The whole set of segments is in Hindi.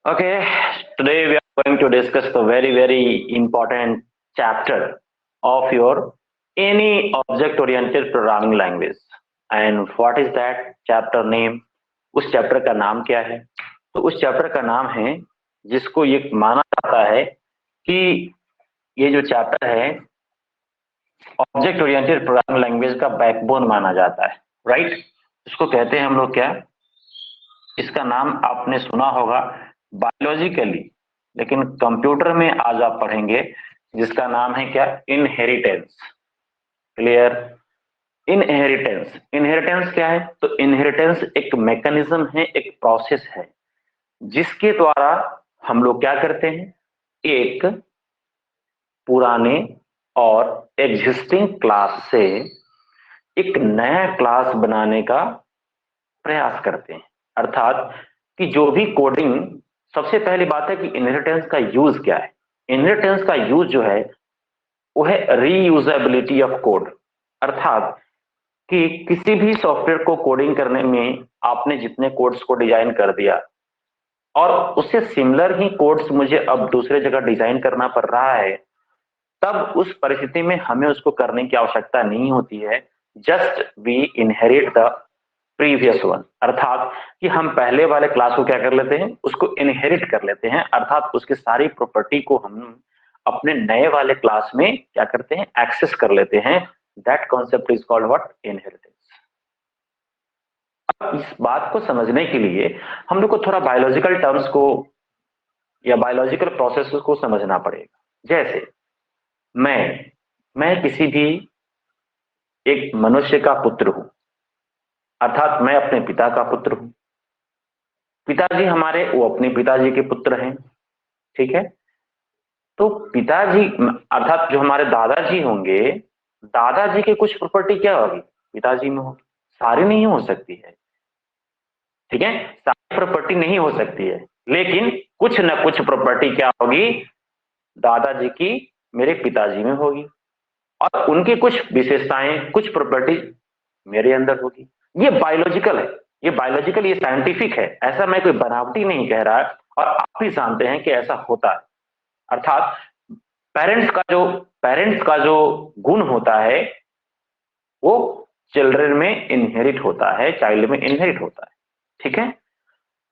Okay, today we are going to discuss the very important chapter of your any object-oriented programming language. And what is that chapter name? उस चैप्टर का नाम क्या है? तो उस चैप्टर का नाम है जिसको ये माना जाता है कि ये जो चैप्टर है ऑब्जेक्ट ओरिएंटेड प्रोग्रामिंग लैंग्वेज का बैकबोन माना जाता है, राइट? इसको कहते हैं हम लोग क्या? इसका नाम आपने सुना होगा बायोलॉजिकली, लेकिन कंप्यूटर में आज आप पढ़ेंगे जिसका नाम है क्या? इनहेरिटेंस। क्लियर? इनहेरिटेंस। इनहेरिटेंस क्या है? तो इनहेरिटेंस एक मैकेनिज्म है, एक प्रोसेस है जिसके द्वारा हम लोग क्या करते हैं, एक पुराने और एग्जिस्टिंग क्लास से एक नया क्लास बनाने का प्रयास करते हैं। अर्थात कि जो भी कोडिंग, सबसे पहली बात है कि इनहेरिटेंस का यूज क्या है। इनहेरिटेंस का यूज जो है वो है रीयूजेबिलिटी ऑफ कोड। अर्थात कि किसी भी सॉफ्टवेयर को कोडिंग करने में आपने जितने कोड्स को डिजाइन कर दिया और उससे सिमिलर ही कोड्स मुझे अब दूसरे जगह डिजाइन करना पड़ रहा है, तब उस परिस्थिति में हमें उसको करने की आवश्यकता नहीं होती है। Just we inherit the previous one. अर्थात कि हम पहले वाले क्लास को क्या कर लेते हैं, उसको इनहेरिट कर लेते हैं। अर्थात उसकी सारी प्रॉपर्टी को हम अपने नए वाले क्लास में क्या करते हैं, एक्सेस कर लेते हैं। That concept is called what? Inheritance. अब इस बात को समझने के लिए हम लोग को थोड़ा बायोलॉजिकल टर्म्स को या बायोलॉजिकल प्रोसेस को समझना पड़ेगा। जैसे मैं किसी भी एक मनुष्य का पुत्र हूं, अर्थात मैं अपने पिता का पुत्र हूं। पिताजी हमारे वो अपने पिताजी के पुत्र हैं, ठीक है? तो पिताजी अर्थात जो हमारे दादाजी होंगे, दादाजी के कुछ प्रॉपर्टी क्या होगी, पिताजी में होगी। सारी नहीं हो सकती है, ठीक है? सारी प्रॉपर्टी नहीं हो सकती है, लेकिन कुछ न कुछ प्रॉपर्टी क्या होगी, दादाजी की मेरे पिताजी में होगी, और उनकी कुछ विशेषताएं, कुछ प्रॉपर्टी मेरे अंदर होगी। ये बायोलॉजिकल है, ये बायोलॉजिकल, ये साइंटिफिक है। ऐसा मैं कोई बनावटी नहीं कह रहा, और आप भी जानते हैं कि ऐसा होता है। अर्थात पेरेंट्स का जो गुण होता है वो चिल्ड्रन में इनहेरिट होता है, चाइल्ड में इनहेरिट होता है, ठीक है?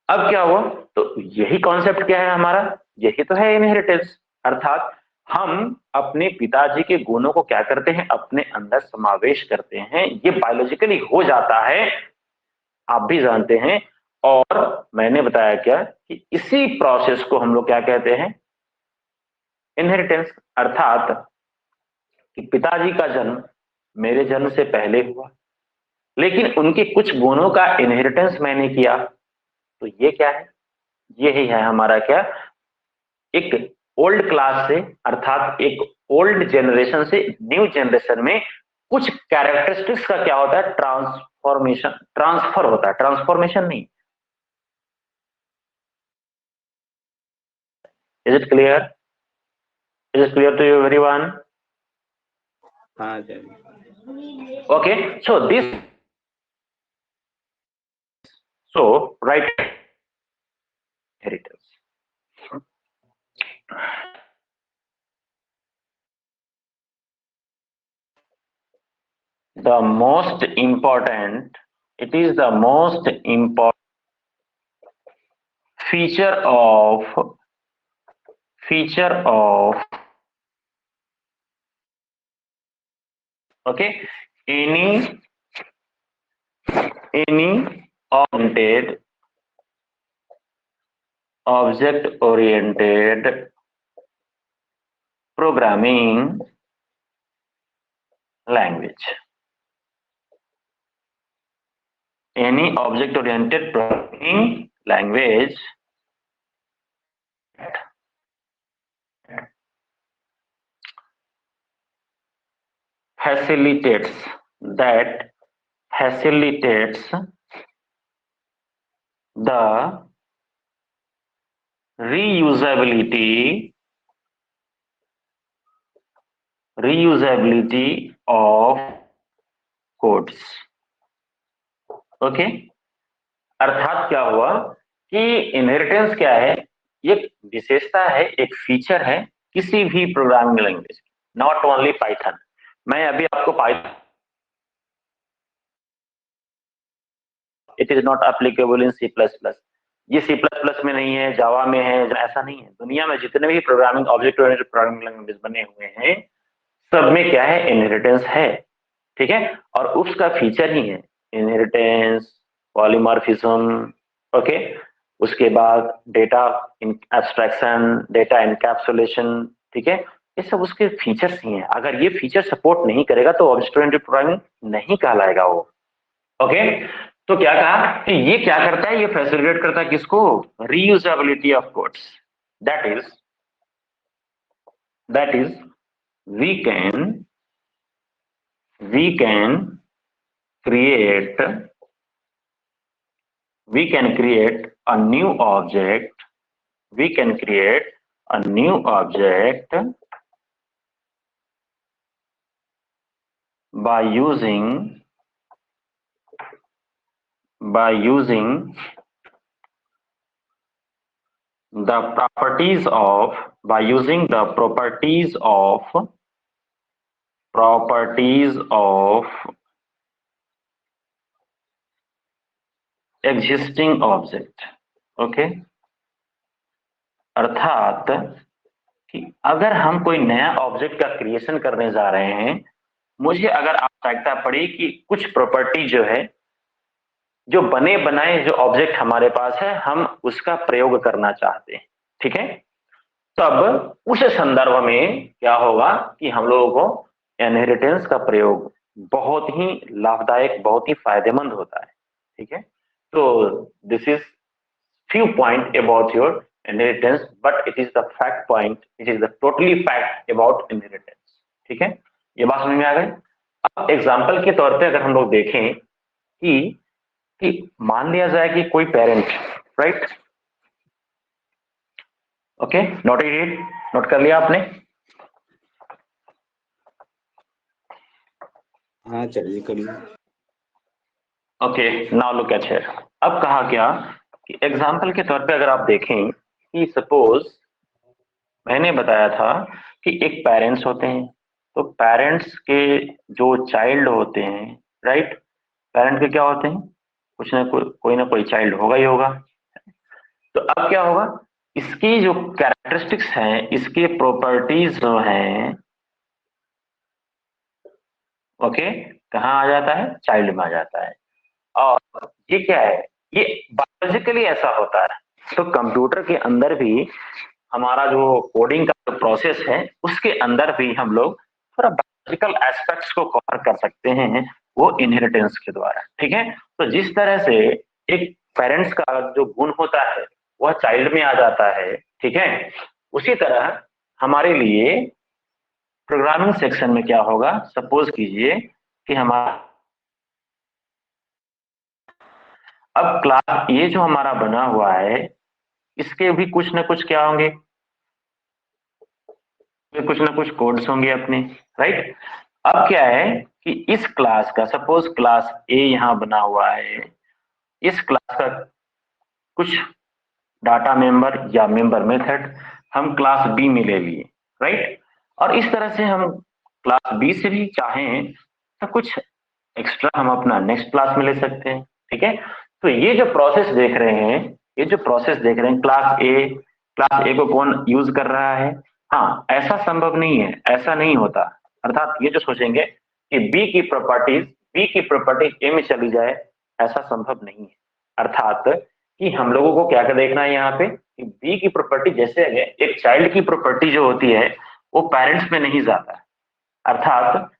अब क्या हुआ, तो यही कॉन्सेप्ट क्या है हमारा, यही तो है इनहेरिटेंस। अर्थात हम अपने पिताजी के गुणों को क्या करते हैं, अपने अंदर समावेश करते हैं। ये बायोलॉजिकली हो जाता है, आप भी जानते हैं। और मैंने बताया क्या कि इसी प्रोसेस को हम लोग क्या कहते हैं, इनहेरिटेंस। अर्थात कि पिताजी का जन्म मेरे जन्म से पहले हुआ, लेकिन उनके कुछ गुणों का इनहेरिटेंस मैंने किया। तो ये क्या है, ये ही है हमारा क्या, एक ओल्ड क्लास से, अर्थात एक ओल्ड जनरेशन से न्यू जनरेशन में कुछ कैरेक्टरिस्टिक्स का क्या होता है, ट्रांसफॉर्मेशन, ट्रांसफर होता है। ट्रांसफॉर्मेशन नहीं। Is it clear? Is it clear to you everyone? हाँ जी। Okay, so right, inheritance. The most important, it is the most important feature of okay, any oriented object oriented programming language. Any object oriented programming language facilitates the reusability of codes. Okay, अर्थात क्या हुआ कि इनहेरिटेंस क्या है, ये विशेषता है, एक फीचर है किसी भी programming language, not only Python. मैं अभी आपको Python, it is not applicable in C plus plus, ये सी प्लस प्लस में नहीं है, जावा में है, ऐसा नहीं है। दुनिया में जितने भी programming object oriented programming language बने हुए हैं, सब में क्या है, इनहेरिटेंस है। ठीक है, और उसका फीचर ही है इनहेरिटेंस, पॉलीमॉर्फिज्म। ओके, उसके बाद डेटा एब्स्ट्रैक्शन, डेटा एनकैप्सुलेशन। ठीक है, ये सब उसके फीचर्स ही हैं। अगर ये फीचर सपोर्ट नहीं करेगा तो ऑब्जेक्ट ओरिएंटेड प्रोग्रामिंग नहीं कहलाएगा वो। ओके, तो क्या कहा कि ये क्या करता है, ये फैसिलिटेट करता है किसको, reusability of codes. That is we can create a new object, by using the properties of existing object। Okay, अर्थात कि अगर हम कोई नया ऑब्जेक्ट का क्रिएशन करने जा रहे हैं, मुझे अगर आवश्यकता पड़ी कि कुछ प्रॉपर्टी जो है, जो बने बनाए जो ऑब्जेक्ट हमारे पास है, हम उसका प्रयोग करना चाहते हैं। ठीक है, तब उस संदर्भ में क्या होगा कि हम लोगों को इनहेरिटेंस का प्रयोग बहुत ही लाभदायक, बहुत ही फायदेमंद होता है। ठीक है, तो this is few point about your inheritance, but it is the fact point, it is the totally fact about inheritance। ठीक है, ये बात समझ में आ गई। अब एग्जाम्पल के तौर पे अगर हम लोग देखें कि मान लिया जाए कि कोई पेरेंट, राइट, ओके, नोट कर लिया आपने? हाँ चलिए करिए। Okay, now look at here. अब कहा क्या कि एग्जाम्पल के तौर पे अगर आप देखें कि सपोज मैंने बताया था कि एक पेरेंट्स होते हैं, तो पेरेंट्स के जो चाइल्ड होते हैं, राइट, पेरेंट के क्या होते हैं, कुछ ना कोई चाइल्ड होगा ही होगा। तो अब क्या होगा, इसकी जो कैरेक्टरिस्टिक्स हैं, इसके प्रॉपर्टीज जो हैं, ओके, कहाँ आ जाता है, चाइल्ड में आ जाता है। और ये क्या है, ये बायोलॉजिकली ऐसा होता है। तो कंप्यूटर के अंदर भी हमारा जो कोडिंग का जो प्रोसेस है, उसके अंदर भी हम लोग थोड़ा बायोलॉजिकल एस्पेक्ट्स को कवर कर सकते हैं, वो इनहेरिटेंस के द्वारा। ठीक है, तो जिस तरह से एक पेरेंट्स का जो गुण होता है वह चाइल्ड में आ जाता है, ठीक है, उसी तरह हमारे लिए प्रोग्रामिंग सेक्शन में क्या होगा, सपोज कीजिए कि हमारा अब क्लास ये जो हमारा बना हुआ है, इसके भी कुछ ना कुछ क्या होंगे, कुछ ना कुछ कोड्स होंगे अपने, राइट। अब क्या है कि इस क्लास का, सपोज क्लास ए यहाँ बना हुआ है, इस क्लास का कुछ डाटा मेंबर या मेंबर मेथड हम क्लास बी में ले लिए, राइट। और इस तरह से हम क्लास बी से भी चाहें तो कुछ एक्स्ट्रा हम अपना नेक्स्ट क्लास में ले सकते हैं। ठीक है, तो ये जो प्रोसेस देख रहे हैं, क्लास ए को कौन यूज कर रहा है, हाँ, ऐसा संभव नहीं है, ऐसा नहीं होता। अर्थात ये जो सोचेंगे कि बी की प्रॉपर्टी ए में चली जाए, ऐसा संभव नहीं है। अर्थात कि हम लोगों को क्या क्या देखना है यहाँ पे कि बी की प्रॉपर्टी, जैसे एक चाइल्ड की प्रॉपर्टी जो होती है वो पेरेंट्स में नहीं जाता। अर्थात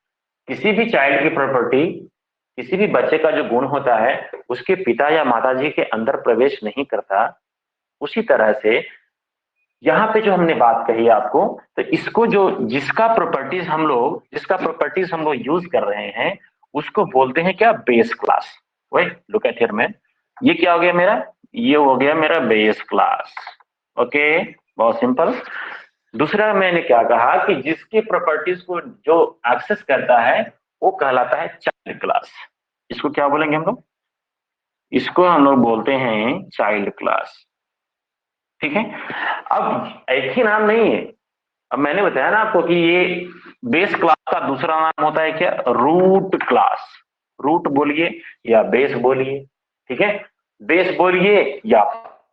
किसी भी चाइल्ड की प्रॉपर्टी, किसी भी बच्चे का जो गुण होता है, उसके पिता या माताजी के अंदर प्रवेश नहीं करता। उसी तरह से यहाँ पे जो हमने बात कही आपको, तो इसको जो जिसका प्रॉपर्टीज हम लोग यूज कर रहे हैं, उसको बोलते हैं क्या, base class. Wait, look at here man, ये क्या हो गया मेरा, ये हो गया मेरा बेस क्लास। ओके, बहुत सिंपल। दूसरा मैंने क्या कहा कि जिसकी प्रॉपर्टीज को जो एक्सेस करता है वो कहलाता है चाइल्ड क्लास। इसको क्या बोलेंगे हम लोग, इसको हम लोग बोलते हैं चाइल्ड क्लास। ठीक है। अब एक ही नाम नहीं है, अब मैंने बताया ना आपको कि ये बेस क्लास का दूसरा नाम होता है क्या, रूट क्लास। रूट बोलिए या बेस बोलिए, ठीक है, बेस बोलिए या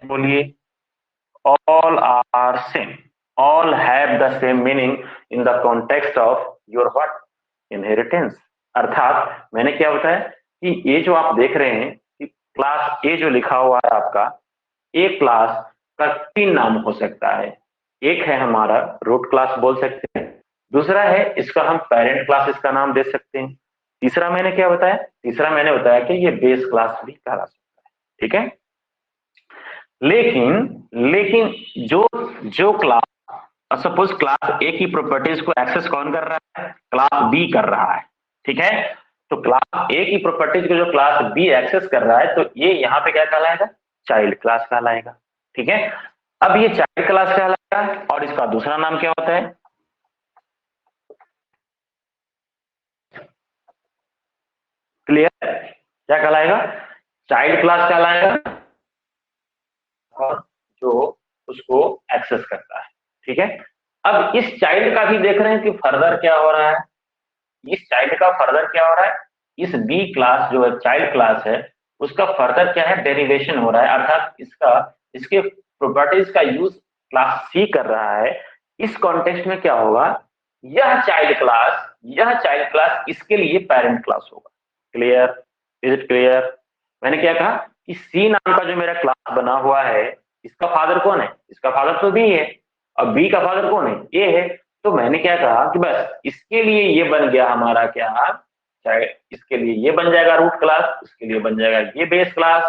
बोलिए, all are same, all have the same meaning in the context of your what, inheritance। अर्थात मैंने क्या बताया कि ये जो आप देख रहे हैं कि क्लास ए जो लिखा हुआ है आपका, ए क्लास का 3 नाम हो सकता है। एक है हमारा रूट क्लास बोल सकते हैं, दूसरा है इसका हम पेरेंट क्लास इसका नाम दे सकते हैं, तीसरा मैंने क्या बताया, तीसरा मैंने बताया कि ये बेस क्लास भी कहला सकता है, ठीक है। लेकिन लेकिन जो जो क्लास, सपोज क्लास ए की प्रॉपर्टीज को एक्सेस कौन कर रहा है, क्लास बी कर रहा है, ठीक है। तो क्लास ए की प्रॉपर्टीज को जो क्लास बी एक्सेस कर रहा है, तो ये यहाँ पे क्या कहलाएगा, चाइल्ड क्लास कहलाएगा, ठीक है। अब ये चाइल्ड क्लास कहलाएगा और इसका दूसरा नाम क्या होता है, क्लियर, क्या कहलाएगा, चाइल्ड क्लास कहलाएगा, और जो उसको एक्सेस करता है, ठीक है। अब इस चाइल्ड का भी देख रहे हैं कि फर्दर क्या हो रहा है, इस चाइल्ड का फर्दर क्या हो रहा है, इस बी क्लास जो है चाइल्ड क्लास है, उसका फर्दर क्या है, डेरिवेशन हो रहा है, अर्थात इसका इसके प्रॉपर्टीज का यूज क्लास सी कर रहा है। इस कॉन्टेक्स्ट में क्या होगा, यह चाइल्ड क्लास इसके लिए पेरेंट क्लास होगा। Clear, is it clear. मैंने क्या कहा कि सी नाम का जो मेरा क्लास बना हुआ है, इसका फादर कौन है, इसका फादर तो बी है, और बी का फादर कौन है, ए है। तो मैंने क्या कहा कि बस इसके लिए ये बन गया हमारा क्या, चाहे इसके लिए ये बन जाएगा रूट क्लास, इसके लिए बन जाएगा ये बेस क्लास,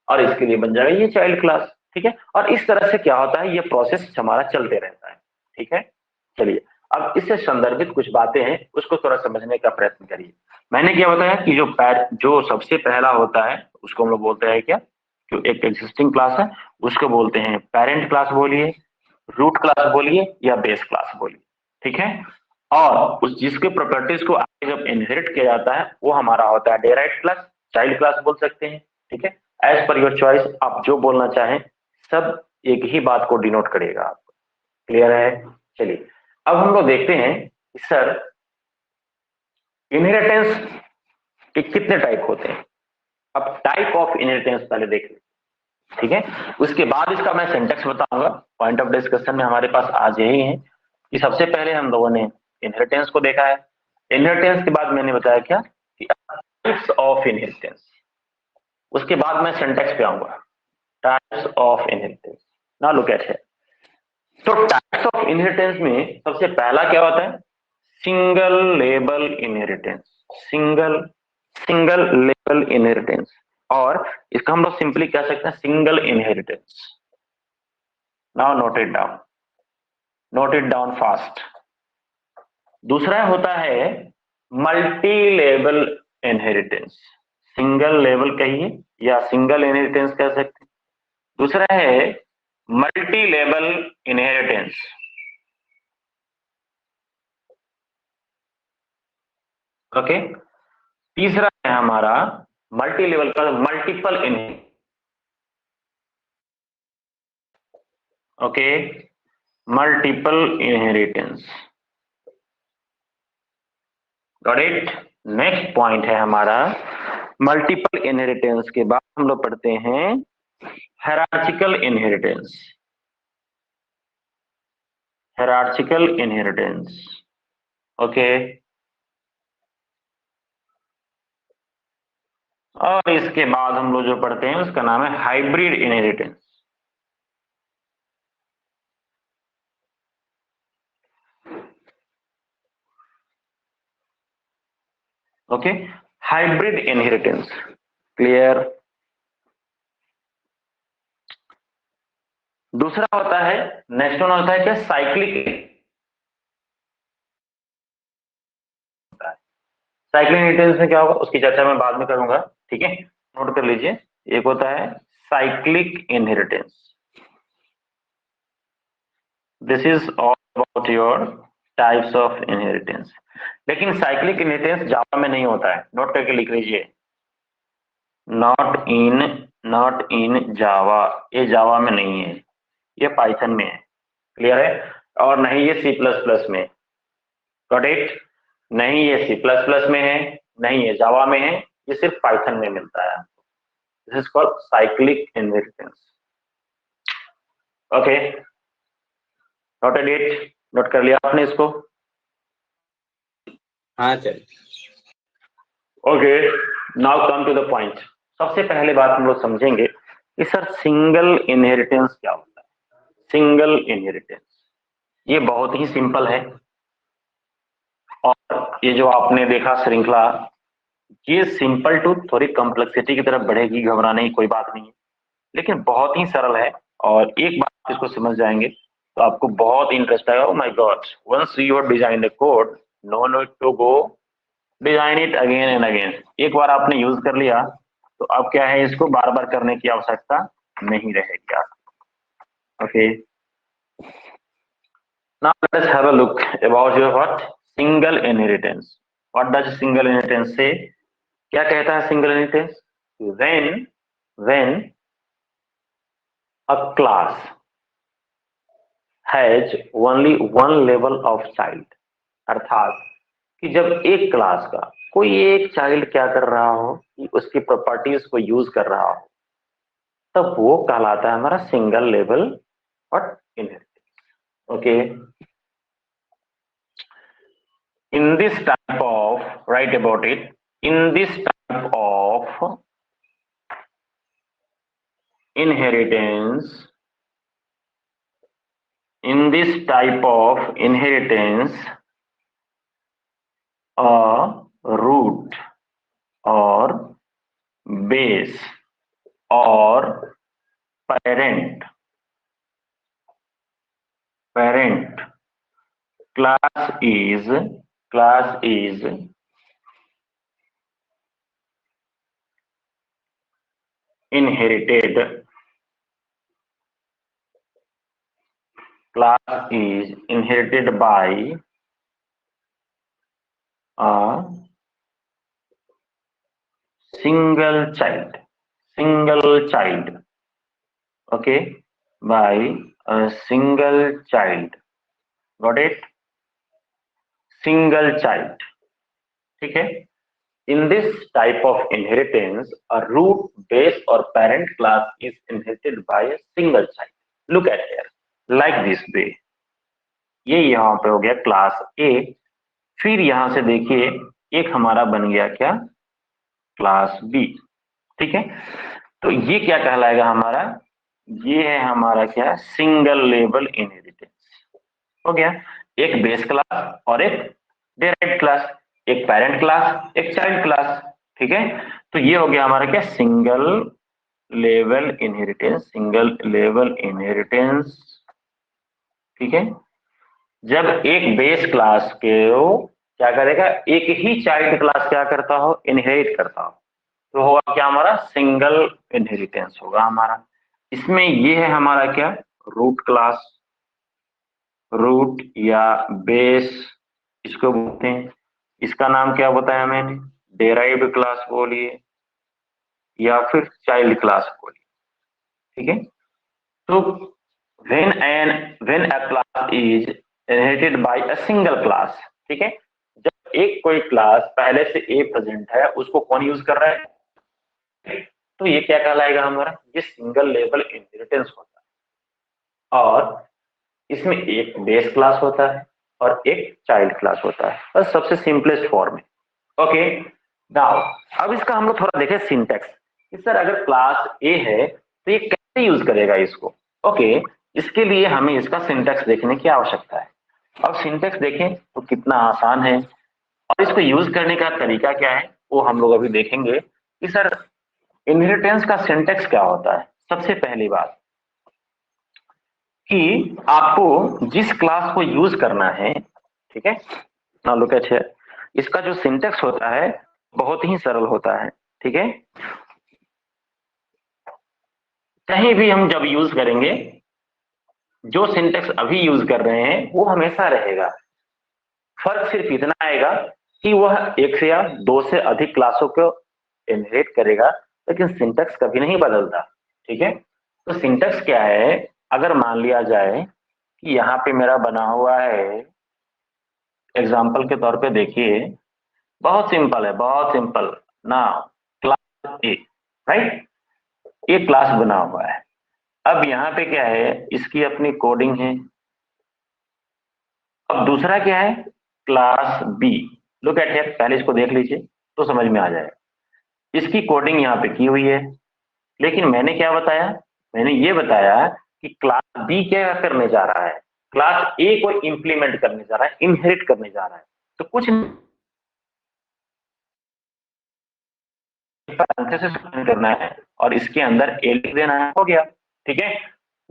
और इसके लिए बन जाएगा ये चाइल्ड क्लास, ठीक है। और इस तरह से क्या होता है, ये प्रोसेस हमारा चलते रहता है, ठीक है। चलिए, अब इससे संदर्भित कुछ बातें हैं, उसको थोड़ा समझने का प्रयत्न करिए। मैंने क्या बताया कि जो सबसे पहला होता है उसको हम लोग बोलते हैं क्या, जो एक एग्जिस्टिंग क्लास है उसको बोलते हैं पेरेंट क्लास बोलिए, रूट क्लास बोलिए या बेस क्लास बोलिए, ठीक है। और उस जिसके प्रॉपर्टीज को आगे जब इनहेरिट किया जाता है वो हमारा होता है डेराइव्ड क्लास, चाइल्ड क्लास बोल सकते हैं, ठीक है। एज पर योर चॉइस, आप जो बोलना चाहें, सब एक ही बात को डिनोट करेगा आपको। क्लियर है। चलिए, अब हम लोग देखते हैं कि सर इनहेरिटेंस के कितने टाइप होते हैं। अब टाइप ऑफ इनहेरिटेंस पहले देख लें, ठीक है। उसके बाद इसका मैं सिंटेक्स बताऊंगा, पॉइंट ऑफ डिस्कशन में हमारे पास आज यही है कि सबसे पहले हम लोगों ने इनहेरिटेंस को देखा है, इनहेरिटेंस के बाद मैंने बताया क्या कि टाइप्स ऑफ इनहेरिटेंस, उसके बाद मैं सिंटेक्स पे आऊंगा, types of inheritance. Now look at here. तो टाइप्स ऑफ इनहेरिटेंस में सबसे पहला क्या होता है, single label inheritance, single single label inheritance, और इसका हम लोग सिंपली कह सकते हैं single inheritance. Now note it down fast. दूसरा होता है multi label inheritance, single label कहिए या सिंगल इनहेरिटेंस कह सकते हैं। दूसरा है मल्टी लेबल इनहेरिटेंस, ओके। तीसरा है हमारा मल्टी लेवल का multiple inheritance, okay, multiple inheritance, got it. Next point है हमारा मल्टीपल इनहेरिटेंस के बाद हम लोग पढ़ते हैं हायरार्चिकल इनहेरिटेंस, हायरार्चिकल इनहेरिटेंस, ओके। और इसके बाद हम लोग जो पढ़ते हैं उसका नाम है hybrid inheritance, okay, hybrid inheritance. Clear. दूसरा होता है, नेक्स्ट वन होता है क्या, साइक्लिक। साइक्लिक इनहेरिटेंस में क्या होगा उसकी चर्चा मैं बाद में करूंगा, ठीक है, नोट कर लीजिए। एक होता है cyclic inheritance, this is all about your types of inheritance. लेकिन साइक्लिक इनहेरिटेंस जावा में नहीं होता है, नोट करके लिख लीजिए, नॉट इन जावा, ये जावा में नहीं है, ये पाइथन में है, क्लियर है, और नहीं ये C++ में, गॉट इट, नहीं ये C++ में है, नहीं ये जावा में है, ये सिर्फ पाइथन में मिलता है। This is called cyclic inheritance. Okay, noted it, note कर लिया आपने इसको? हाँ sir. Okay, now come to the point. सबसे पहले बात हम लोग समझेंगे कि सर सिंगल इनहेरिटेंस क्या होता है। सिंगल इनहेरिटेंस ये बहुत ही सिंपल है, और ये जो आपने देखा श्रृंखला, ये सिंपल टू थोड़ी कॉम्प्लेक्सिटी की तरफ बढ़ेगी, घबराने की कोई बात नहीं है, लेकिन बहुत ही सरल है। और एक बार इसको समझ जाएंगे तो आपको बहुत इंटरेस्ट आएगा। Oh my God, once you have design the code, no need to go design it again and again. एक बार आपने यूज कर लिया तो अब क्या है, इसको बार बार करने की आवश्यकता नहीं रहेगी। Okay, now let us have a look about your what single inheritance. What does single inheritance say? क्या कहता है single inheritance? when a class has only one level of child, अर्थात कि जब एक क्लास का कोई एक चाइल्ड क्या कर रहा हो कि उसकी प्रॉपर्टीज को यूज कर रहा हो, तब वो कहलाता है हमारा सिंगल लेवल और inheritance. Okay, in this type of, write about it, in this type of inheritance, in this type of inheritance, a root or base or parent class is inherited, class is inherited by a single child, okay, by a single child, got it, single child, ठीक है। In this type of inheritance, a root, base or parent class is inherited by a single child. Look at here, like this way. ये यहाँ पे हो गया क्लास A, फिर यहां से देखिए एक हमारा बन गया क्या, क्लास B, ठीक है। तो ये क्या कहलाएगा हमारा, ये है हमारा क्या, सिंगल लेवल इनहेरिटेंस हो गया। एक बेस क्लास और एक डेराइव्ड क्लास, एक पेरेंट क्लास एक चाइल्ड क्लास, ठीक है। तो ये हो गया हमारा क्या, सिंगल लेवल इनहेरिटेंस, ठीक है। जब एक बेस क्लास के क्या करेगा, एक ही चाइल्ड क्लास क्या करता हो, इनहेरिट करता हो, तो होगा क्या हमारा, सिंगल इनहेरिटेंस होगा हमारा। इसमें ये है हमारा क्या, रूट क्लास, रूट या बेस इसको बोलते हैं। इसका नाम क्या बताया मैंने, डेराइव्ड क्लास बोलिए या फिर चाइल्ड क्लास बोलिए, ठीक है। तो when a class is inherited by a single class, ठीक है, जब एक कोई क्लास पहले से ए प्रेजेंट है उसको कौन यूज कर रहा है, तो ये क्या कहलाएगा हमारा, ये सिंगल लेवल इनहेरिटेंस होता है। और इसमें एक बेस क्लास होता है और एक चाइल्ड क्लास होता है, बस सबसे सिंपलेस्ट फॉर्म में। ओके, नाउ अब इसका हम लोग थोड़ा देखें सिंटैक्स कि सर अगर क्लास ए है तो ये कैसे यूज करेगा इसको। ओके, इसके लिए हमें इसका सिंटैक्स देखने की आवश्यकता है। अब सिंटैक्स देखें तो कितना आसान है, और इसको यूज करने का तरीका क्या है वो हम लोग अभी देखेंगे कि सर इनहेरिटेंस का सिंटैक्स क्या होता है। सबसे पहली बात कि आपको जिस क्लास को यूज करना है, ठीक है, नाउ लुक एट हियर, इसका जो सिंटैक्स होता है बहुत ही सरल होता है, ठीक है। कहीं भी हम जब यूज करेंगे, जो सिंटैक्स अभी यूज कर रहे हैं वो हमेशा रहेगा। फर्क सिर्फ इतना आएगा कि वह एक से या दो से अधिक क्लासों को इनहेरिट करेगा, लेकिन सिंटैक्स कभी नहीं बदलता, ठीक है। तो सिंटैक्स क्या है अगर मान लिया जाए कि यहाँ पे मेरा बना हुआ है, एग्जाम्पल के तौर पे देखिए, बहुत सिंपल है, बहुत सिंपल ना, क्लास ए, राइट, ये क्लास बना हुआ है। अब यहाँ पे क्या है, इसकी अपनी कोडिंग है। अब दूसरा क्या है, class B. Look at here, पहले इसको देख लीजिए तो समझ में आ जाएगा। इसकी कोडिंग यहाँ पे की हुई है, लेकिन मैंने क्या बताया, मैंने ये बताया कि क्लास बी क्या करने जा रहा है, क्लास ए को इंप्लीमेंट करने जा रहा है, इनहेरिट करने जा रहा है। तो कुछ पैरेंथेसिस करना है और इसके अंदर ए लिख देना है, हो गया। ठीक है,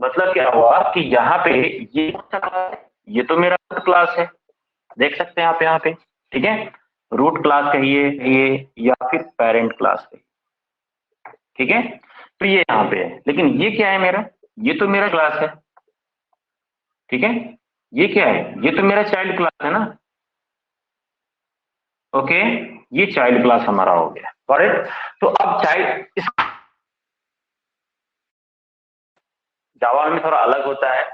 मतलब क्या हुआ कि यहाँ पे ये ये तो मेरा क्लास है, देख सकते हैं आप यहाँ पे। ठीक है, रूट क्लास कहिए ये, या फिर पेरेंट क्लास कहिए। ठीक है, तो ये यहाँ पे है, लेकिन ये क्या है मेरा, ये तो मेरा क्लास है। ठीक है, ये क्या है, ये तो मेरा चाइल्ड क्लास है ना। ओके, ये चाइल्ड क्लास हमारा हो गया, करेक्ट। तो अब चाइल्ड इस जावा में थोड़ा अलग होता है,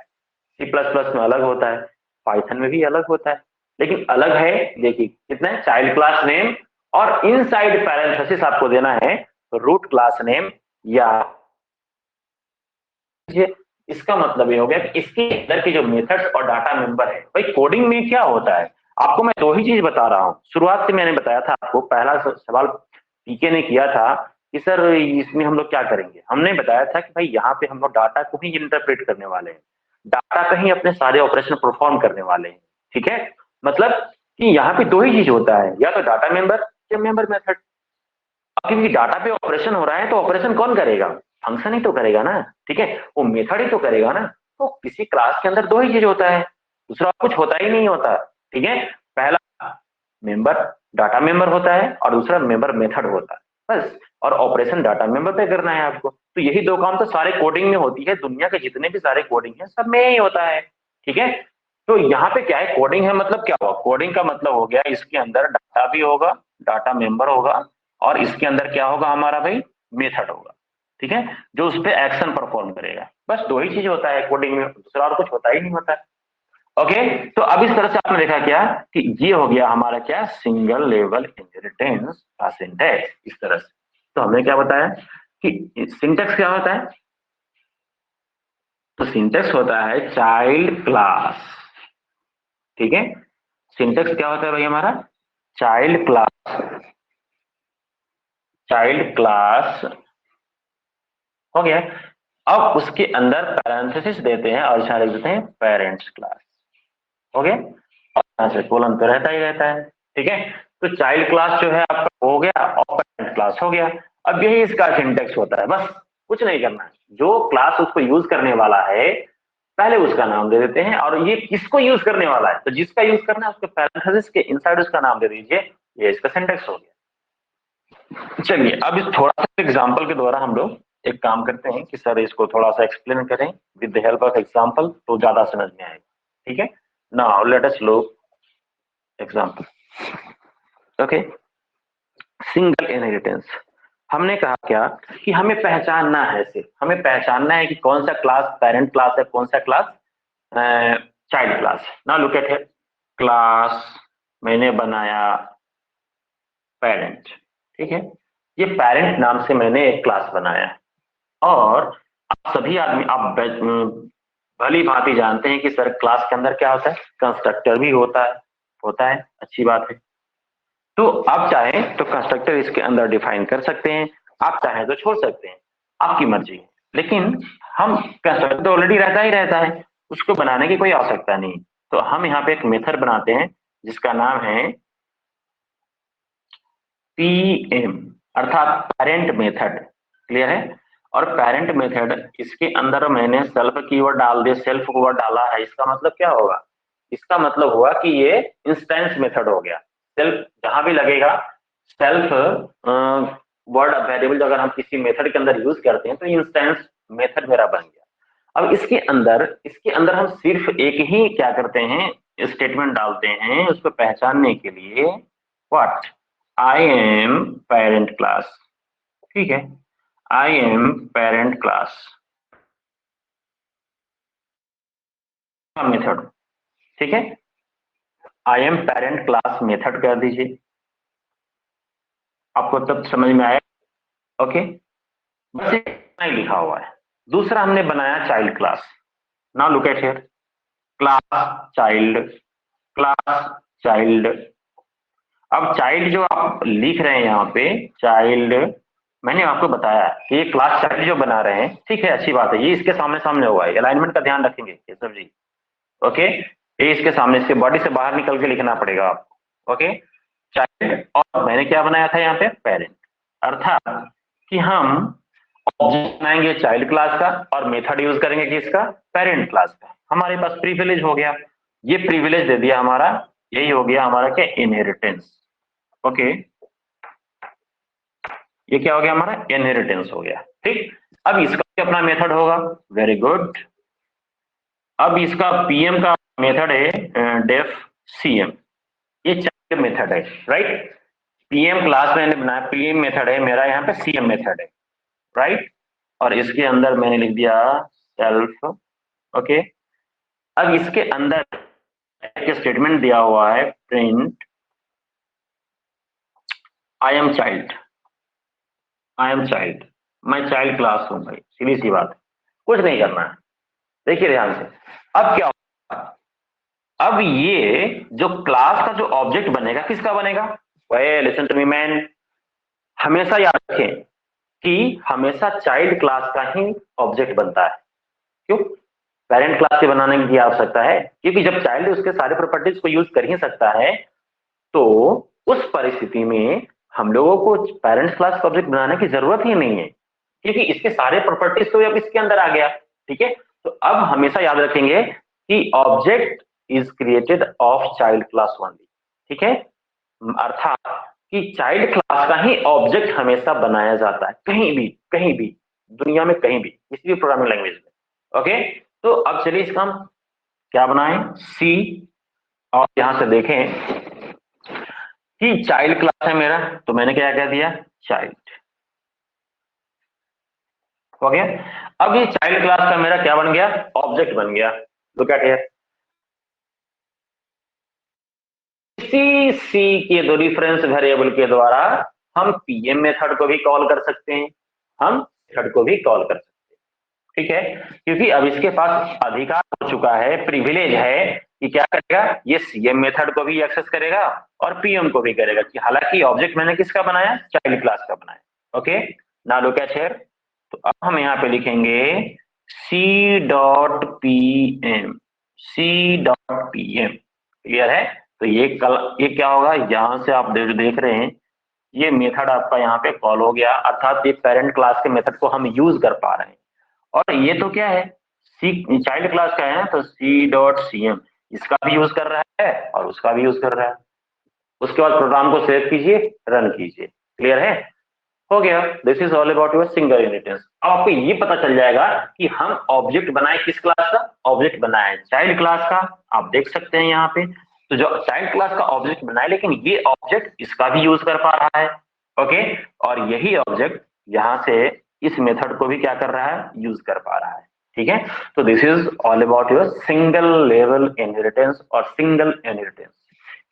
सी प्लस प्लस में अलग होता है, पाइथन में भी अलग होता है, लेकिन अलग है। देखिए कितना है, चाइल्ड क्लास नेम और इनसाइड पैरेंथेसिस आपको देना है रूट क्लास नेम, या इसका मतलब ये हो गया कि इसके अंदर के जो मेथड्स और डाटा मेंबर है। भाई कोडिंग में क्या होता है, आपको मैं दो ही चीज बता रहा हूँ। शुरुआत से मैंने बताया था आपको, पहला सवाल पीके ने किया था कि सर इसमें हम लोग क्या करेंगे। हमने बताया था कि भाई यहाँ पे हम लोग डाटा को ही इंटरप्रेट करने वाले हैं, डाटा का ही अपने सारे ऑपरेशन परफॉर्म करने वाले हैं। ठीक है, मतलब कि यहाँ पे दो ही चीज होता है, या तो डाटा मेंबर या मेंबर मेथड। क्योंकि डाटा पे ऑपरेशन हो रहा है तो ऑपरेशन कौन करेगा, फंक्शन ही तो करेगा ना। ठीक है, वो मेथड ही तो करेगा ना। तो किसी क्लास के अंदर दो ही चीज होता है, दूसरा कुछ होता ही नहीं होता। ठीक है, पहला मेंबर डाटा मेंबर होता है और दूसरा मेंबर मेथड होता है, बस। और ऑपरेशन डाटा मेंबर पे करना है आपको। तो यही दो काम तो सारे कोडिंग में होती है, दुनिया के जितने भी सारे कोडिंग है सब में यही होता है। ठीक है, तो यहाँ पे क्या है, कोडिंग है मतलब क्या हुआ, कोडिंग का मतलब हो गया इसके अंदर डाटा भी होगा, डाटा मेंबर होगा, और इसके अंदर क्या होगा हमारा भाई, मेथड होगा। ठीक है, जो उस पर एक्शन परफॉर्म करेगा। बस दो ही चीज होता है कोडिंग में, दूसरा और कुछ होता ही नहीं होता। ओके, तो अब इस तरह से आपने देखा क्या कि ये हो गया हमारा क्या, सिंगल लेवल इनहेरिटेंस का सिंटैक्स, इस तरह से। तो हमने क्या बताया कि सिंटैक्स क्या होता है, तो सिंटैक्स होता है चाइल्ड क्लास। ठीक है, सिंटैक्स क्या होता है भाई हमारा, चाइल्ड क्लास, चाइल्ड क्लास हो गया। अब उसके अंदर पैरेंथेसिस देते हैं और इशारे देते हैं पेरेंट्स क्लास, हो गया। और यहाँ से कोलन तो रहता ही रहता है। ठीक है, तो चाइल्ड क्लास जो है आपका हो गया और पेरेंट क्लास हो गया। अब यही इसका सिंटैक्स होता है, बस कुछ नहीं करना है। जो क्लास उसको यूज करने वाला है पहले उसका नाम दे देते हैं, और ये किसको यूज करने वाला है, तो जिसका यूज करना है उसके पैरेंथेसिस के इनसाइड उसका नाम दे दीजिए। ये इसका सिंटैक्स हो गया। चलिए अब इस थोड़ा सा एग्जांपल के द्वारा हम लोग एक काम करते हैं कि सर इसको थोड़ा सा एक्सप्लेन करें with the help of example, तो ज्यादा समझ में आएगा। ठीक है, now let us look example. Okay, single inheritance. हमने कहा क्या कि हमें पहचानना है, सिर्फ हमें पहचानना है कि कौन सा क्लास पेरेंट क्लास है, कौन सा class child class. Now look at here, class मैंने बनाया पेरेंट। ठीक है, ये पेरेंट नाम से मैंने एक क्लास बनाया, और आप सभी आदमी आप भली भांति जानते हैं कि सर क्लास के अंदर क्या होता है, कंस्ट्रक्टर भी होता है, अच्छी बात है। तो आप चाहें तो कंस्ट्रक्टर इसके अंदर डिफाइन कर सकते हैं, आप चाहें तो छोड़ सकते हैं, आपकी मर्जी है। लेकिन हम कंस्ट्रक्टर तो ऑलरेडी रहता ही रहता है, उसको बनाने की कोई आवश्यकता नहीं। तो हम यहाँ पे एक मेथड बनाते हैं जिसका नाम है पीएम, अर्थात पेरेंट मेथड। क्लियर है, और पेरेंट मेथड इसके अंदर मैंने सेल्फ कीवर्ड डाल दिया, सेल्फ कीवर्ड डाला है, इसका मतलब क्या होगा, इसका मतलब हुआ कि ये इंस्टेंस मेथड हो गया। सेल्फ जहां भी लगेगा, सेल्फ वर्ड वेरिएबल अगर हम किसी मेथड के अंदर यूज करते हैं तो इंस्टेंस मेथड मेरा बन गया। अब इसके अंदर हम सिर्फ एक ही क्या करते हैं, स्टेटमेंट डालते हैं उसको पहचानने के लिए, what, I am parent class. ठीक है, I am parent class. Method, ठीक है। I am parent class method कर दीजिए, आपको तब समझ में आया। ओके, बस इतना ही लिखा हुआ है। दूसरा हमने बनाया child class. Now look at here, class child, class child. अब चाइल्ड जो आप लिख रहे हैं यहाँ पे चाइल्ड, मैंने आपको बताया कि ये क्लास चाइल्ड जो बना रहे हैं, ठीक है, अच्छी बात है, ये इसके सामने सामने होगा, अलाइनमेंट का ध्यान रखेंगे केशव जी। ओके, ये इसके सामने, इसके बॉडी से बाहर निकल के लिखना पड़ेगा आपको। ओके, चाइल्ड, और मैंने क्या बनाया था यहाँ पे पेरेंट, अर्थात कि हम ऑब्जेक्ट बनाएंगे चाइल्ड क्लास का और मेथड यूज करेंगे किसका, पेरेंट क्लास का। हमारे पास प्रिविलेज हो गया, ये प्रिविलेज दे दिया हमारा, यही हो गया हमारा क्या, इनहेरिटेंस। ओके, ये क्या हो गया हमारा, इनहेरिटेंस हो गया, ठीक। अब इसका भी अपना मेथड होगा, वेरी गुड। अब इसका पीएम का मेथड है डेफ सीएम, ये चाइल्ड मेथड है, राइट। पीएम क्लास मैंने बनाया, पीएम मेथड है मेरा, यहाँ पे सीएम मेथड है, राइट। और इसके अंदर मैंने लिख दिया सेल्फ। ओके, अब इसके अंदर एक स्टेटमेंट दिया हुआ है, print I am child, I am child, मैं चाइल्ड क्लास हूं भाई, सीधी सी बात, कुछ नहीं करना है। देखिए ध्यान से, अब क्या होगा, अब ये जो क्लास का जो ऑब्जेक्ट बनेगा किसका बनेगा, well listen to me man, हमेशा याद रखें कि हमेशा चाइल्ड क्लास का ही ऑब्जेक्ट बनता है। क्यों, पेरेंट क्लास के बनाने की आवश्यकता है, क्योंकि जब चाइल्ड उसके सारे प्रॉपर्टीज को यूज कर ही सकता है, तो उस परिस्थिति में हम लोगों को पेरेंट्स क्लास का ऑब्जेक्ट बनाने की जरूरत ही नहीं है, क्योंकि इसके सारे प्रॉपर्टीज तो अब इसके अंदर आ गया, ठीक है। तो अब हमेशा याद रखेंगे कि object is created of child class only, ठीक है। अर्थात कि चाइल्ड क्लास का ही ऑब्जेक्ट हमेशा बनाया जाता है, कहीं भी दुनिया में, कहीं भी, किसी भी प्रोग्रामिंग लैंग्वेज में। ओके, तो अब चलिए इसका हम क्या बनाएं, सी, और यहां से देखें कि चाइल्ड क्लास है मेरा, तो मैंने क्या कह दिया, चाइल्ड, हो गया। अब ये चाइल्ड क्लास का मेरा क्या बन गया, ऑब्जेक्ट बन गया। लुक एट हियर, इसी सी के दो डिफरेंस वेरिएबल के द्वारा हम पीएम मेथड को भी कॉल कर सकते हैं, हम मेथड को भी कॉल कर सकते हैं, ठीक है। क्योंकि अब इसके पास अधिकार हो चुका है, प्रिविलेज है कि क्या करेगा, ये सीएम मेथड को भी एक्सेस करेगा और पीएम को भी करेगा, कि हालांकि ऑब्जेक्ट मैंने किसका बनाया, चाइल्ड क्लास का बनाया। Okay, now look at here, तो अब हम यहाँ पे लिखेंगे C dot P M, C dot P M, clear है। तो ये क्या होगा, यहां से आप देख रहे हैं, ये मेथड आपका यहाँ पे कॉल हो गया, अर्थात ये पेरेंट क्लास के मेथड को हम यूज कर पा रहे हैं। और ये तो क्या है, सी चाइल्ड क्लास का है ना, तो सी डॉट सी एम इसका भी यूज कर रहा है और उसका भी यूज कर रहा है। उसके बाद प्रोग्राम को सेव कीजिए, रन कीजिए, क्लियर है, हो गया। This is all about your single inheritance. अब आपको ये पता चल जाएगा कि हम ऑब्जेक्ट बनाए किस क्लास का, ऑब्जेक्ट बनाए चाइल्ड क्लास का, आप देख सकते हैं यहाँ पे। तो जो चाइल्ड क्लास का ऑब्जेक्ट बनाए, लेकिन ये ऑब्जेक्ट इसका भी यूज कर पा रहा है। ओके, और यही ऑब्जेक्ट यहाँ से इस मेथड को भी क्या कर रहा है, यूज कर पा रहा है, ठीक है। तो this is all about your single level inheritance और single inheritance.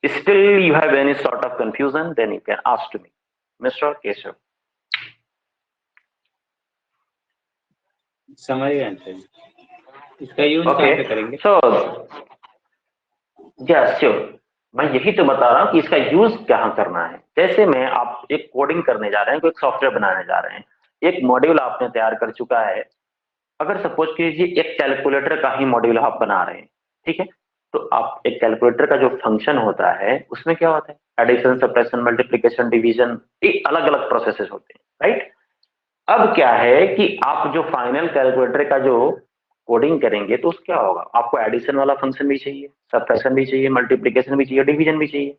Still you have any sort of confusion, then you can ask to me, Mr. Keshav. समझ गए अंकल, इसका यूज कहाँ पे करेंगे? सो यस श्योर, मैं यही तो बता रहा हूँ कि इसका यूज कहाँ करना है। जैसे मैं आप एक कोडिंग करने जा रहे हैं, कोई सॉफ्टवेयर बनाने जा रहे हैं, एक मॉड्यूल आपने तैयार कर चुका है, अगर सपोज कीजिए एक कैलकुलेटर का ही मॉड्यूल आप बना रहे हैं, ठीक है। तो आप एक कैलकुलेटर का जो फंक्शन होता है उसमें क्या होता है, एडिशन, सब्ट्रैक्शन, मल्टीप्लिकेशन, डिवीजन, ये अलग अलग प्रोसेसेस होते हैं, राइट। अब क्या है कि आप जो फाइनल कैलकुलेटर का जो कोडिंग करेंगे तो उस क्या होगा, आपको एडिशन वाला फंक्शन भी चाहिए, सब्ट्रैक्शन भी चाहिए, मल्टीप्लिकेशन भी चाहिए, डिवीजन भी चाहिए।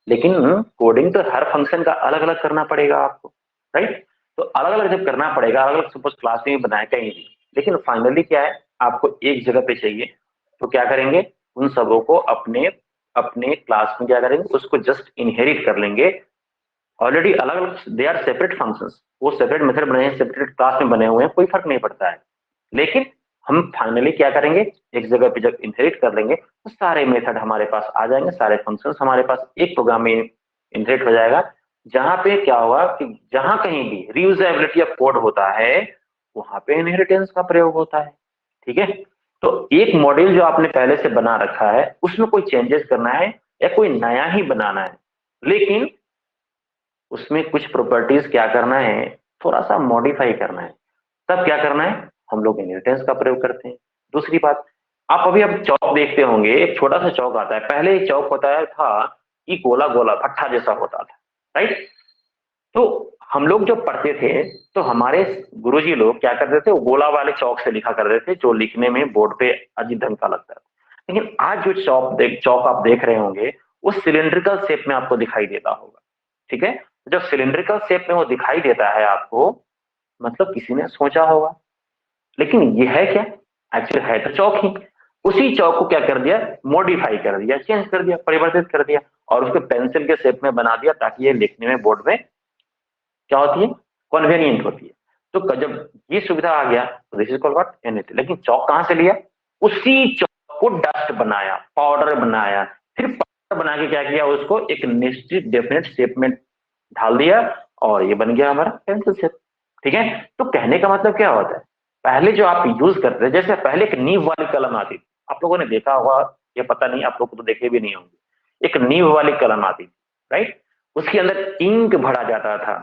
लेकिन कोडिंग तो हर फंक्शन का अलग अलग करना पड़ेगा आपको, राइट। तो अलग अलग जब करना पड़ेगा, अलग अलग सपोज क्लास में बनाए कहीं भी, लेकिन फाइनली क्या है, आपको एक जगह पे चाहिए। तो क्या करेंगे, उन सबों को अपने अपने क्लास में क्या करेंगे, उसको जस्ट इनहेरिट कर लेंगे। ऑलरेडी अलग अलग, दे आर सेपरेट फंक्शंस, वो सेपरेट मेथड बने हैं, सेपरेट क्लास में बने हुए हैं, कोई फर्क नहीं पड़ता है। लेकिन हम फाइनली क्या करेंगे, एक जगह पे जब इनहेरिट कर लेंगे तो सारे मेथड हमारे पास आ जाएंगे, सारे फंक्शंस हमारे पास एक प्रोग्राम में इनहेरिट हो जाएगा, जहां पे क्या होगा कि जहां कहीं भी रीयूजेबिलिटी ऑफ कोड होता है वहां पे इनहेरिटेंस का प्रयोग होता है। ठीक है, तो एक मॉड्यूल जो आपने पहले से बना रखा है उसमें कोई चेंजेस करना है या कोई नया ही बनाना है, लेकिन उसमें कुछ प्रॉपर्टीज क्या करना है, थोड़ा सा मॉडिफाई करना है, तब क्या करना है, हम लोग इनहेरिटेंस का प्रयोग करते हैं। दूसरी बात, आप अभी अब चौक देखते होंगे, एक छोटा सा चौक आता है, पहले एक चौक होता है था कि गोला गोला भट्ठा जैसा होता था, राइट। तो हम लोग जब पढ़ते थे तो हमारे गुरुजी लोग क्या करते थे, वो गोला वाले चौक से लिखा करते थे, जो लिखने में बोर्ड पे अजीब ढंग का लगता है। लेकिन आज जो चौक आप देख रहे होंगे वो सिलिंड्रिकल शेप में आपको दिखाई देता होगा। ठीक है, जब सिलिंड्रिकल शेप में वो दिखाई देता है आपको, मतलब किसी ने सोचा होगा। लेकिन ये है क्या, एक्चुअली है तो चौक ही। उसी चौक को क्या कर दिया, मॉडिफाई कर दिया, चेंज कर दिया, परिवर्तित कर दिया और उसको पेंसिल के शेप में बना दिया ताकि ये लिखने में बोर्ड में क्या होती है, कन्वीनियंट होती है। तो जब ये सुविधा आ गया तो this is called what, NAT. लेकिन चौक कहां से लिया, उसी चौक को डस्ट बनाया, पाउडर बनाया, फिर पाउडर बना के क्या किया, उसको एक निश्चित डेफिनेट शेप में ढाल दिया और ये बन गया हमारा पेंसिल शेप। ठीक है, तो कहने का मतलब क्या होता है, पहले जो आप यूज करते थे, जैसे पहले एक नीब वाली कलम आती थी, आप लोगों ने देखा होगा, ये पता नहीं आप लोग तो देखे भी नहीं होंगे, एक नीब वाली कलम आती थी, राइट। उसके अंदर इंक भरा जाता था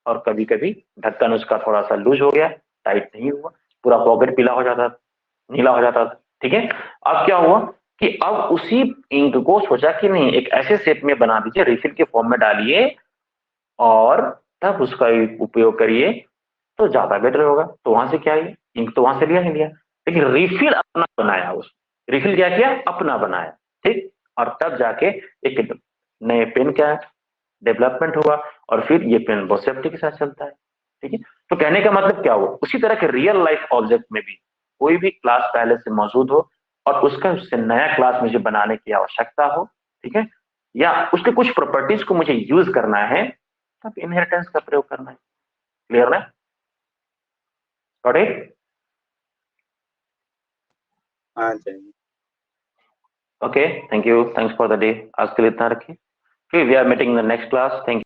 और कभी कभी ढक्कन उसका थोड़ा सा लूज हो गया, टाइट नहीं हुआ, पूरा पॉकेट पीला हो जाता, नीला हो जाता था। ठीक है, अब क्या हुआ कि अब उसी इंक को सोचा कि नहीं, एक ऐसे शेप में बना दीजिए, रिफिल के फॉर्म में डालिए और तब उसका उपयोग करिए तो ज्यादा बेटर होगा। तो वहां से क्या है, इंक तो वहां से लिया ही लिया, लेकिन रिफिल अपना बनाया, उस रिफिल क्या किया, अपना बनाया। ठीक, और तब जाके एक नए पेन का डेवलपमेंट हुआ और फिर ये पेन बहुत सेफ्टी के साथ चलता है। ठीक है, तो कहने का मतलब क्या हुआ, उसी तरह के रियल लाइफ ऑब्जेक्ट में भी कोई भी क्लास पहले से मौजूद हो और उसका उससे नया क्लास मुझे बनाने की आवश्यकता हो, ठीक है, या उसके कुछ प्रॉपर्टीज को मुझे यूज करना है, तब इनहेरिटेंस का प्रयोग करना है। क्लियर ना, गॉट इट? हाँ चाहिए। Okay, thank you, thanks for the day. आज के लिए इतना रखिए, फिर we are meeting in the next class. Thank